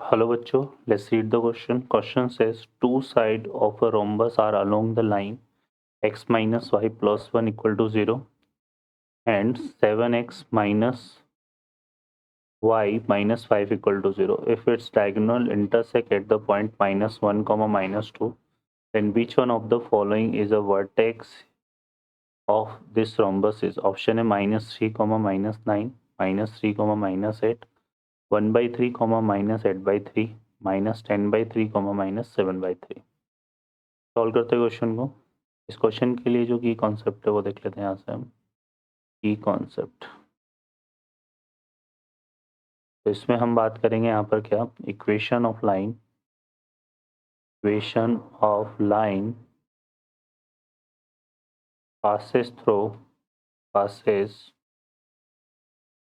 Hello बच्चों, let's read the question. Question says two sides of a rhombus are along the line x minus y plus 1 equal to 0 and 7x minus y minus 5 equal to 0. If its diagonal intersect at the point minus 1 comma minus 2, then which one of the following is a vertex of this rhombus is? Option A minus 3 comma minus 9, minus 3 comma minus 8, 1 by 3 comma minus 8 by 3, minus 10 by 3 comma minus 7 by 3। Solve करते हैं question को। इस question के लिए जो की concept है वो देख लेते हैं यहाँ से हम। की कॉन्सेप्ट, तो इसमें हम बात करेंगे यहाँ पर क्या, equation of line. Equation of line passes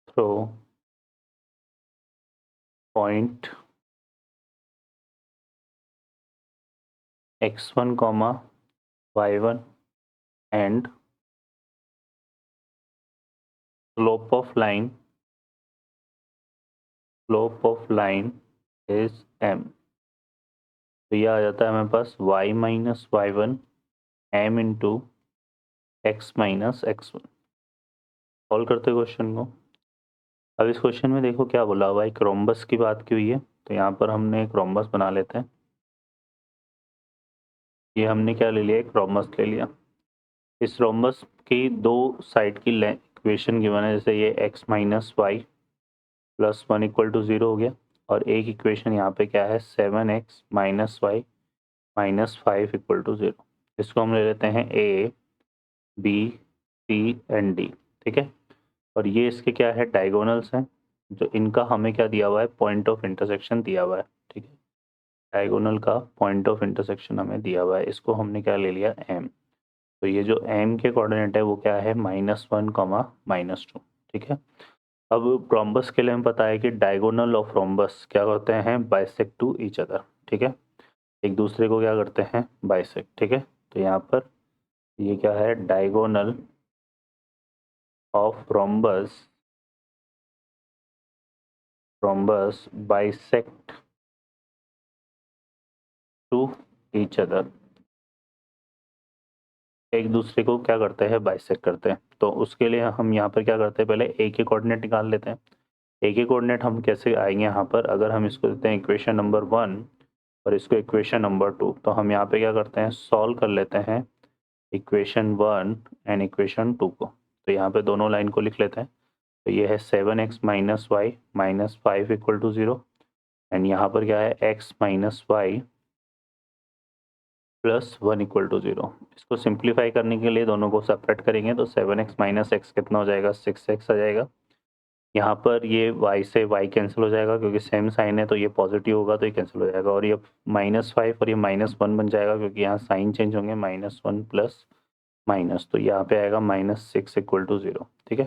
through point x1 comma y1 and slope of line is m। तो यह आ जाता है हमारे पास y minus y one M into x minus x one. Solve करते क्वेश्चन को। अब इस क्वेश्चन में देखो क्या बोला हुआ है, एक रोम्बस की बात की हुई है। तो यहाँ पर हमने एक रोम्बस बना लेते हैं। ये हमने क्या ले लिया, एक रोम्बस ले लिया। इस रोम्बस की दो साइड की इक्वेशन गिवन है, जैसे ये x minus y plus 1 equal to 0 हो गया, और एक इक्वेशन यहाँ पे क्या है 7x minus y minus 5 equal to 0। इसको हम ले लेते हैं a b c and d, ठीक है। और ये इसके क्या है, डायगोनल्स हैं, जो इनका हमें क्या दिया हुआ है, पॉइंट ऑफ इंटरसेक्शन दिया हुआ है, ठीक है। डायगोनल का पॉइंट ऑफ इंटरसेक्शन हमें दिया हुआ है, इसको हमने क्या ले लिया m। तो ये जो m के कोऑर्डिनेट है वो क्या है माइनस 1 कॉमा माइनस 2, ठीक है। अब रोम्बस के लिए हमें पता है कि डायगोनल ऑफ रोम्बस क्या करते हैं, बाइसेक्ट टू ईच अदर, ठीक है। एक दूसरे को क्या करते हैं, बाइसेक्ट, ठीक है। तो यहाँ पर ये क्या है, diagonal of rhombus bisect to each other, एक दूसरे को क्या करते हैं, बाइसेक्ट करते हैं। तो उसके लिए हम यहाँ पर क्या करते हैं, पहले ए के कोऑर्डिनेट निकाल लेते हैं। ए के कोऑर्डिनेट हम कैसे आएंगे यहाँ पर, अगर हम इसको देते हैं इक्वेशन नंबर 1 और इसको इक्वेशन नंबर 2, तो हम यहाँ पे क्या करते हैं, सॉल्व कर लेते हैं इक्वेशन 1 एंड इक्वेशन 2 को। तो यहाँ पे दोनों लाइन को लिख लेते हैं। तो ये है 7x minus y minus 5 equal to 0, and यहाँ पर क्या है x minus y plus 1 equal to 0। इसको सिंप्लीफाई करने के लिए दोनों को सेपरेट करेंगे, तो 7x माइनस एक्स कितना हो जाएगा, 6x आ जाएगा। यहाँ पर ये y से y कैंसिल हो जाएगा, क्योंकि सेम साइन है, तो ये पॉजिटिव होगा तो ये कैंसिल हो जाएगा, और ये -5 और ये -1 बन जाएगा, क्योंकि यहाँ साइन चेंज होंगे, -1 प्लस माइनस, तो यहाँ पे आएगा -6 इक्वल टू 0, ठीक है।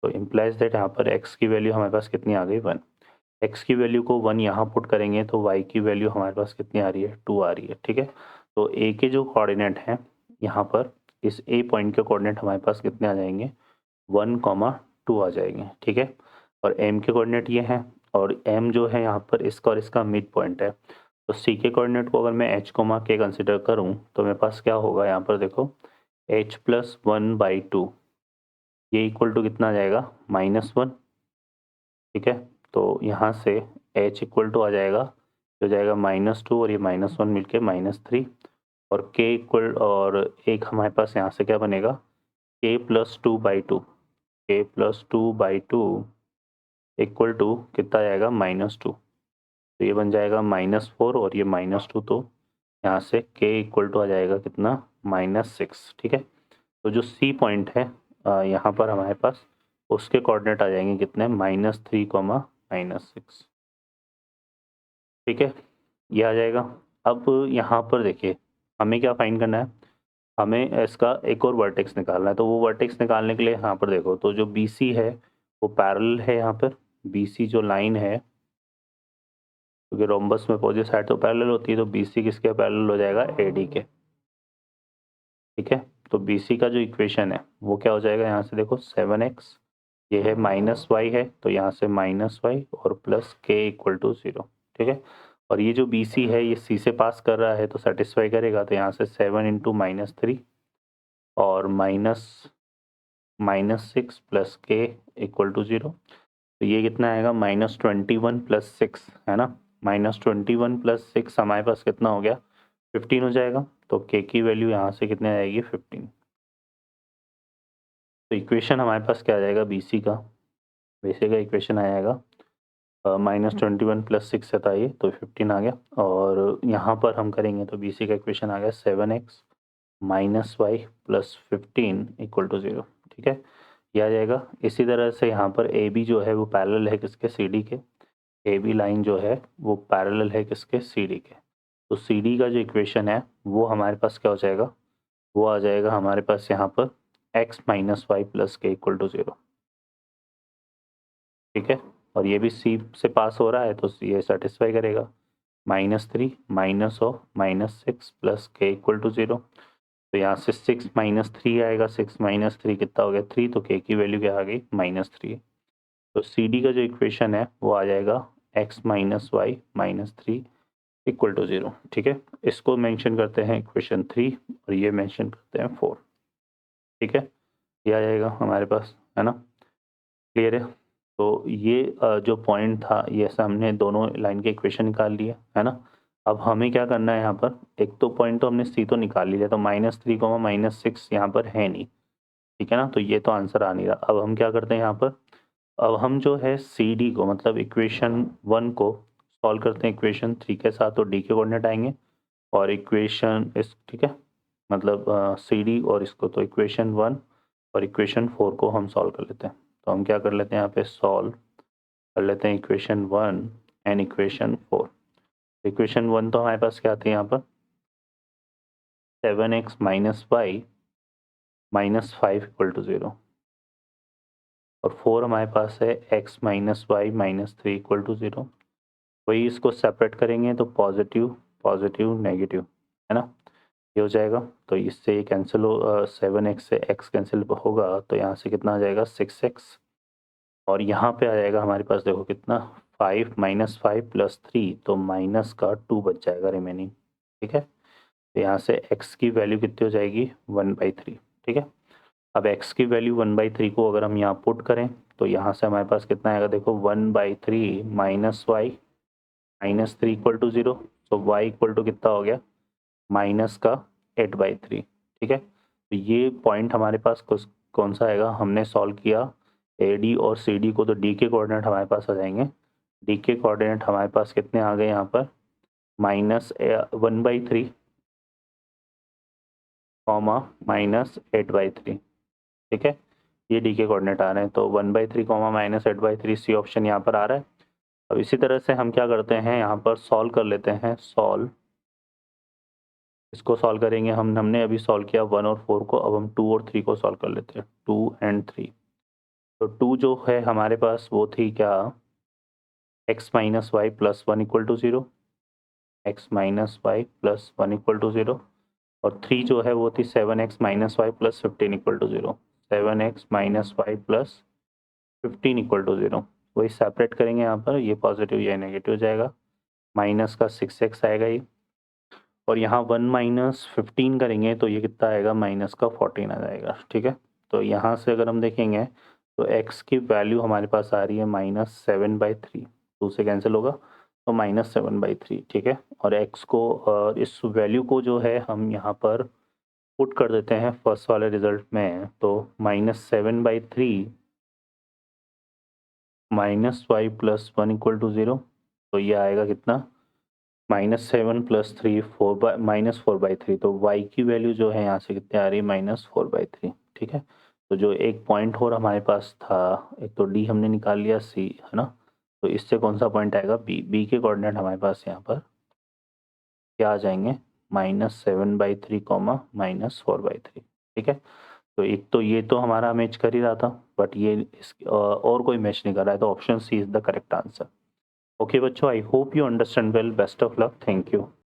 तो इम्प्लाइज दैट यहाँ पर x की वैल्यू हमारे पास कितनी आ गई, 1। x की वैल्यू को 1 यहाँ पुट करेंगे तो y की वैल्यू हमारे पास कितनी आ रही है, 2 आ रही है, ठीक है। तो a के जो कोऑर्डिनेट हैं यहाँ पर, इस a पॉइंट के कोऑर्डिनेट हमारे पास कितने आ जाएंगे, 1,2 आ जाएंगे, ठीक है। और m के कोऑर्डिनेट ये हैं, और m जो है यहाँ पर इसका और इसका मिड पॉइंट है। तो c के कोऑर्डिनेट को अगर मैं h कोमा k कंसिडर करूँ तो मेरे पास क्या होगा, यहाँ पर देखो h प्लस 1/2, ये इक्वल टू कितना आ जाएगा, -1, ठीक है। तो यहाँ से h इक्वल टू आ जाएगा, जो जाएगा -2 और ये -1 मिलके -3, और k इक्वल, और एक हमारे पास यहाँ से क्या बनेगा, k plus 2/2, k plus 2/2 equal to कितना आएगा, -2। तो ये बन जाएगा -4 और ये -2, तो यहाँ से k इक्वल टू आ जाएगा कितना, -6, ठीक है। तो जो c पॉइंट है यहाँ पर हमारे पास, उसके कोऑर्डिनेट आ जाएंगे कितने, -3, -6, ठीक है। ये आ जाएगा। अब यहाँ पर देखिए हमें क्या फाइंड करना है, हमें इसका एक और वर्टेक्स निकालना है। तो वो वर्टेक्स निकालने के लिए यहाँ पर देखो, तो जो BC है वो पैरेलल है, यहाँ पर BC जो लाइन है, क्योंकि रोम्बस में अपोजिट साइड तो पैरेलल होती है, तो BC किसके पैरेलल हो जाएगा, AD के, ठीक है। तो BC का जो इक्वेशन है वो क्या हो जाएगा, यहाँ से देखो 7x, ये है -y है, तो यहाँ से -y और प्लस k इक्वल टू 0। ठीक है। और ये जो बी सी है ये सी से पास कर रहा है तो सेटिस्फाई करेगा, तो यहाँ से 7 इंटू -3 और -6 प्लस के इक्वल टू 0। तो ये कितना आएगा -21 प्लस 6 है ना, -21 प्लस 6 हमारे पास कितना हो गया 15 हो जाएगा। तो के की वैल्यू यहाँ से कितने आएगी 15। तो इक्वेशन हमारे पास क्या आ जाएगा बी का इक्वेशन आ जाएगा -21 प्लस 6 से था ये तो 15 आ गया। और यहाँ पर हम करेंगे तो बी का इक्वेशन आ गया 7x minus y plus 15 equal to 0। ठीक है, ये आ जाएगा। इसी तरह से यहाँ पर ए बी जो है वो पैरेलल है किसके सी डी के, ए बी लाइन जो है वो पैरेलल है किसके सी डी के। तो सी डी का जो इक्वेशन है वो हमारे पास क्या हो जाएगा, वो आ जाएगा हमारे पास यहाँ पर x माइनस वाई प्लस के इक्वल टू 0। ठीक है, और ये भी सी से पास हो रहा है तो ये सेटिस्फाई करेगा। -3 माइनस ऑफ -6 प्लस के इक्वल टू 0। तो यहाँ से 6 माइनस 3 आएगा, 6 माइनस 3 कितना हो गया 3, तो के की वैल्यू क्या आ गई -3। तो सी डी का जो इक्वेशन है वो आ जाएगा x minus y minus 3 equal to 0। ठीक है, इसको मेंशन करते हैं इक्वेशन 3 और ये मेंशन करते हैं 4। ठीक है, ये आ जाएगा हमारे पास, है ना, क्लियर है। तो ये जो पॉइंट था ये हमने दोनों लाइन के इक्वेशन निकाल लिए, है ना। अब हमें क्या करना है यहाँ पर, एक तो पॉइंट तो हमने सी तो निकाल लिया, तो -3 -6 यहाँ पर है नहीं, ठीक है ना, तो ये तो आंसर आ नहीं रहा। अब हम क्या करते हैं यहाँ पर, अब हम जो है सी डी को मतलब इक्वेशन 1 को सॉल्व करते हैं इक्वेशन 3 के साथ, तो डी के कोऑर्डिनेट आएंगे और इक्वेशन इस, ठीक है, मतलब सी डी और इसको, तो इक्वेशन 1 और इक्वेशन 4 को हम सॉल्व कर लेते हैं। तो हम क्या कर लेते हैं यहाँ पे, सॉल्व कर लेते हैं इक्वेशन 1 एंड इक्वेशन 4। इक्वेशन 1 तो हमारे पास क्या आती है यहाँ पर 7x minus y minus 5 equal to 0 और 4 हमारे पास है x minus y minus 3 equal to 0। वही इसको सेपरेट करेंगे तो पॉजिटिव पॉजिटिव नेगेटिव, है ना, ये हो जाएगा। तो इससे ये कैंसिल हो, 7x से x कैंसिल होगा तो यहाँ से कितना आ जाएगा 6x और यहाँ पे आ जाएगा हमारे पास देखो कितना 5 माइनस 5 प्लस 3, तो माइनस का 2 बच जाएगा रिमेनिंग। ठीक है, तो यहाँ से x की वैल्यू कितनी हो जाएगी 1/3। ठीक है, अब x की वैल्यू 1/3 को अगर हम यहाँ पुट करें तो यहाँ से हमारे पास कितना आएगा देखो 1/3 minus y minus 3 equal to 0। तो y इक्वल टू कितना हो गया माइनस का 8/3। ठीक है, तो ये पॉइंट हमारे पास कौन सा आएगा, हमने सॉल्व किया ए डी और सी डी को, तो डी के कोऑर्डिनेट हमारे पास आ जाएंगे। डी के कोऑर्डिनेट हमारे पास कितने आ गए यहाँ पर -1/3 कॉमा -8/3। ठीक है, ये डी के कोऑर्डिनेट आ रहे हैं, तो 1/3 कॉमा -8/3 सी ऑप्शन यहाँ पर आ रहा है। अब इसी तरह से हम क्या करते हैं यहाँ पर सॉल्व कर लेते हैं, सॉल्व, इसको सॉल्व करेंगे हमने अभी सॉल्व किया 1 और 4 को, अब हम 2 और 3 को सॉल्व कर लेते हैं, 2 एंड 3। तो 2 जो है हमारे पास वो थी क्या x minus y plus 1 equal to 0, x minus y plus 1 equal to 0 और 3 जो है वो थी 7x minus y plus 15 equal to 0, 7x minus y plus 15 equal to 0। वही सेपरेट करेंगे यहाँ पर, ये पॉजिटिव ये नेगेटिव हो जाएगा, माइनस का 6x आएगा ये, और यहाँ 1 माइनस 15 करेंगे तो ये कितना आएगा माइनस का 14 आ जाएगा। ठीक है, तो यहाँ से अगर हम देखेंगे तो x की वैल्यू हमारे पास आ रही है -7/3, 2 से कैंसिल होगा तो -7/3। ठीक है, और x को और इस वैल्यू को जो है हम यहाँ पर पुट कर देते हैं फर्स्ट वाले रिजल्ट में, तो -7/3 minus y plus 1 equal to 0, तो ये आएगा कितना -7 प्लस 3 -4/3। तो y की वैल्यू जो है यहाँ से कितनी आ रही है -4/3। ठीक है, तो जो एक पॉइंट और हमारे पास था, एक तो d हमने निकाल लिया, c, है ना, तो इससे कौन सा पॉइंट आएगा b के कोऑर्डिनेट हमारे पास यहाँ पर क्या आ जाएंगे -7/3 कॉमा -4/3। ठीक है, तो एक तो ये तो हमारा मैच कर ही रहा था, बट ये और कोई मैच नहीं कर रहा है, तो option C is the correct answer. Okay बच्चों, I hope you understand well, best of luck, thank you.